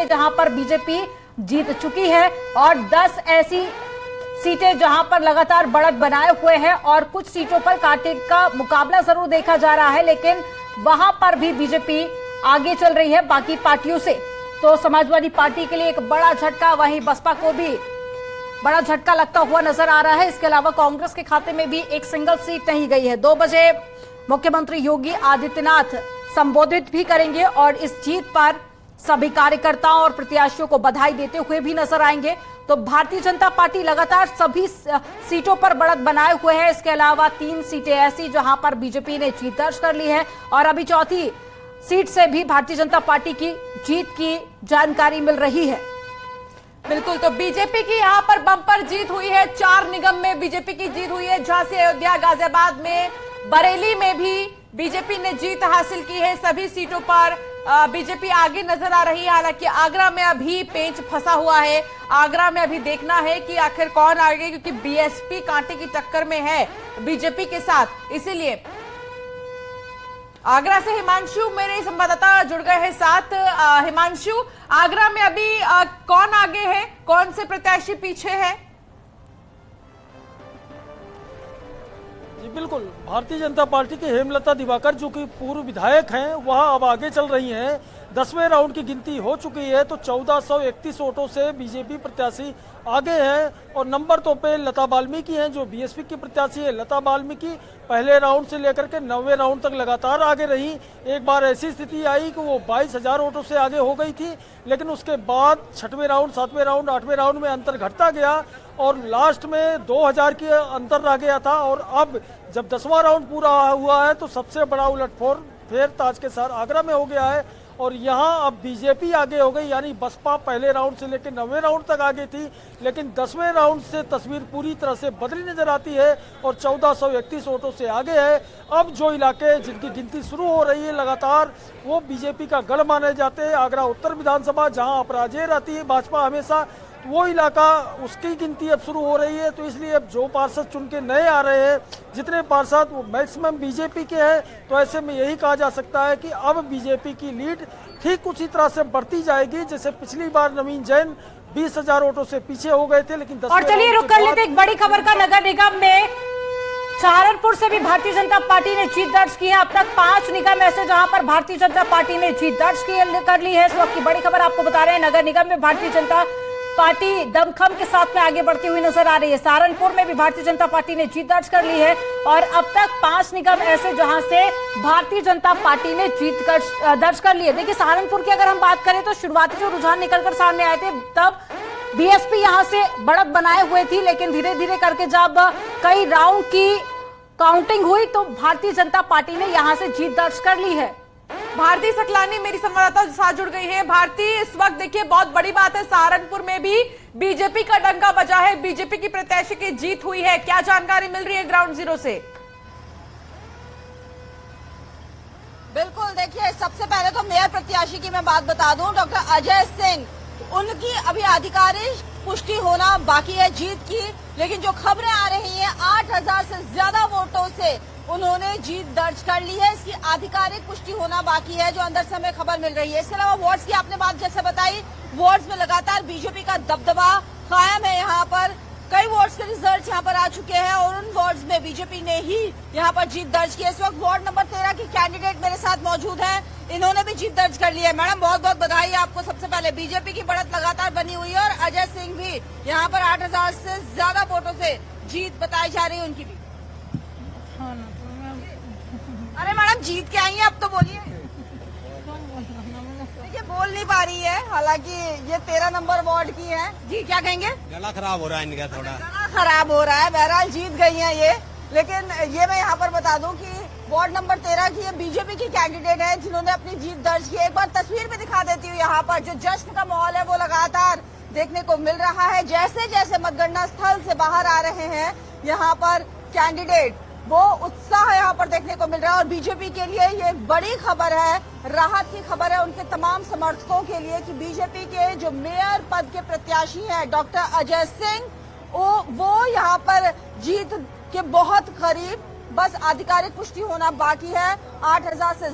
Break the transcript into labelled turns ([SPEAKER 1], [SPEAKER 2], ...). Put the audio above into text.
[SPEAKER 1] सीटें जहां पर बीजेपी जीत चुकी है और 10 ऐसी सीटें जहां पर लगातार बढ़त बनाए हुए हैं और कुछ सीटों पर कांटे का मुकाबला जरूर देखा जा रहा है, लेकिन वहां पर भी बीजेपी आगे चल रही है बाकी पार्टियों से। तो समाजवादी पार्टी के लिए एक बड़ा झटका, वहीं बसपा को भी बड़ा झटका लगता हुआ नजर आ रहा है। इसके अलावा कांग्रेस के खाते में भी एक सिंगल सीट नहीं गई है। 2 बजे मुख्यमंत्री योगी आदित्यनाथ संबोधित भी करेंगे और इस जीत पर सभी कार्यकर्ताओं और प्रत्याशियों को बधाई देते हुए भी नजर आएंगे। तो भारतीय जनता पार्टी लगातार सभी सीटों पर बढ़त बनाए हुए है। इसके अलावा 3 सीटें ऐसी जहां पर बीजेपी ने जीत दर्ज कर ली है और अभी चौथी सीट से भी भारतीय जनता पार्टी की जीत की जानकारी मिल रही है।
[SPEAKER 2] बिल्कुल, तो बीजेपी की यहां पर बम्पर जीत हुई है। 4 निगम में बीजेपी की जीत हुई है। झांसी, अयोध्या, गाजियाबाद में, बरेली में भी बीजेपी ने जीत हासिल की है। सभी सीटों पर बीजेपी आगे नजर आ रही है। हालांकि आगरा में अभी पेंच फंसा हुआ है। आगरा में अभी देखना है कि आखिर कौन आगे, क्योंकि बीएसपी कांटे की टक्कर में है बीजेपी के साथ। इसीलिए आगरा से हिमांशु मेरे संवाददाता जुड़ गए हैं साथ। हिमांशु, आगरा में अभी कौन आगे है, कौन से प्रत्याशी पीछे है?
[SPEAKER 3] जी बिल्कुल, भारतीय जनता पार्टी के हेमलता दिवाकर जो कि पूर्व विधायक हैं वह अब आगे चल रही हैं। 10वें राउंड की गिनती हो चुकी है तो 1431 वोटों से बीजेपी प्रत्याशी आगे हैं और नंबर 2 पे लता वाल्मीकि हैं जो बीएसपी की प्रत्याशी है। लता वाल्मीकि पहले राउंड से लेकर के 9वें राउंड तक लगातार आगे रही। एक बार ऐसी स्थिति आई कि वो 22,000 वोटों से आगे हो गई थी, लेकिन उसके बाद 6वें राउंड, 7वें राउंड, 8वें राउंड में अंतर घटता गया और लास्ट में 2000 की अंतर रह गया था। और अब जब 10वां राउंड पूरा हुआ है तो सबसे बड़ा उलटफेर ताज के साथ आगरा में हो गया है और यहाँ अब बीजेपी आगे हो गई। यानी बसपा पहले राउंड से लेकर 9वें राउंड तक आगे थी, लेकिन 10वें राउंड से तस्वीर पूरी तरह से बदली नजर आती है और 1431 वोटों से आगे है। अब जो इलाके जिनकी गिनती शुरू हो रही है लगातार, वो बीजेपी का गढ़ माने जाते हैं। आगरा उत्तर विधानसभा जहाँ अपराजय रहती है भाजपा हमेशा, वो इलाका उसकी गिनती अब शुरू हो रही है। तो इसलिए अब जो पार्षद चुन के नए आ रहे हैं, जितने पार्षद वो मैक्सिमम बीजेपी के हैं, तो ऐसे में यही कहा जा सकता है कि अब बीजेपी की लीड ठीक उसी तरह से बढ़ती जाएगी जैसे पिछली बार नवीन जैन 20,000 वोटों से पीछे हो गए थे। लेकिन
[SPEAKER 1] और चलिए रुक कर लेते एक बड़ी खबर का। नगर निगम में सहारनपुर से भी भारतीय जनता पार्टी ने जीत दर्ज की है। अब तक 5 निगम ऐसे जहां पर भारतीय जनता पार्टी ने जीत दर्ज कर ली है। इस वक्त की बड़ी खबर आपको बता रहे हैं, नगर निगम में भारतीय जनता पार्टी दमखम के साथ में आगे बढ़ती हुई नजर आ रही है। सहारनपुर में भी भारतीय जनता पार्टी ने जीत दर्ज कर ली है और अब तक 5 निगम ऐसे जहां से भारतीय जनता पार्टी ने जीत दर्ज कर ली है। देखिए, सहारनपुर की अगर हम बात करें तो शुरुआती जो रुझान निकलकर सामने आए थे तब बीएसपी यहां से बढ़त बनाए हुए थी, लेकिन धीरे धीरे करके जब कई राउंड की काउंटिंग हुई तो भारतीय जनता पार्टी ने यहां से जीत दर्ज कर ली है।
[SPEAKER 2] भारती सकलानी मेरी संवाददाता साथ जुड़ गई है। भारती, इस वक्त देखिए बहुत बड़ी बात है, सहारनपुर में भी बीजेपी का डंका बजा है, बीजेपी की प्रत्याशी की जीत हुई है। क्या जानकारी मिल रही है ग्राउंड जीरो से?
[SPEAKER 4] बिल्कुल, देखिए सबसे पहले तो मेयर प्रत्याशी की मैं बात बता दूं, डॉक्टर अजय सिंह, उनकी अभी आधिकारिक पुष्टि होना बाकी है जीत की, लेकिन जो खबरें आ रही हैं 8,000 से ज्यादा वोटों से उन्होंने जीत दर्ज कर ली है। इसकी आधिकारिक पुष्टि होना बाकी है, जो अंदर से हमें खबर मिल रही है। इसके अलावा वार्ड्स की आपने बात जैसे बताई, वार्ड्स में लगातार बीजेपी का दबदबा कायम है। यहाँ पर कई वार्ड्स के रिजल्ट यहाँ पर आ चुके हैं और उन वार्ड्स में बीजेपी ने ही यहाँ पर जीत दर्ज की है। इस वक्त वार्ड नंबर 13 की कैंडिडेट मेरे साथ मौजूद हैं, इन्होंने भी जीत दर्ज कर ली है। मैडम, बहुत बहुत बधाई आपको। सबसे पहले बीजेपी की बढ़त लगातार बनी हुई है और अजय सिंह भी यहाँ पर 8,000 से ज्यादा वोटों से जीत बताई जा रही है उनकी भी। अरे मैडम, जीत के आई है, अब तो बोलिए। देखिए बोल नहीं पा रही है, हालांकि ये 13 नंबर वार्ड की है। जी क्या कहेंगे?
[SPEAKER 5] गला खराब हो रहा है इनका, थोड़ा
[SPEAKER 4] गला खराब हो रहा है। बहरहाल जीत गई है ये, लेकिन ये मैं यहाँ पर बता दूं कि वार्ड नंबर 13 की ये बीजेपी की कैंडिडेट है जिन्होंने अपनी जीत दर्ज की है। एक बार तस्वीर भी दिखा देती हूँ। यहाँ पर जो जश्न का माहौल है वो लगातार देखने को मिल रहा है। जैसे जैसे मतगणना स्थल से बाहर आ रहे हैं यहाँ पर कैंडिडेट, वो उत्साह यहाँ पर देखने को मिल रहा है और बीजेपी के लिए ये बड़ी खबर है, राहत की खबर है उनके तमाम समर्थकों के लिए कि बीजेपी के जो मेयर पद के प्रत्याशी हैं डॉक्टर अजय सिंह, वो यहाँ पर जीत के बहुत करीब, बस आधिकारिक पुष्टि होना बाकी है। 8,000 से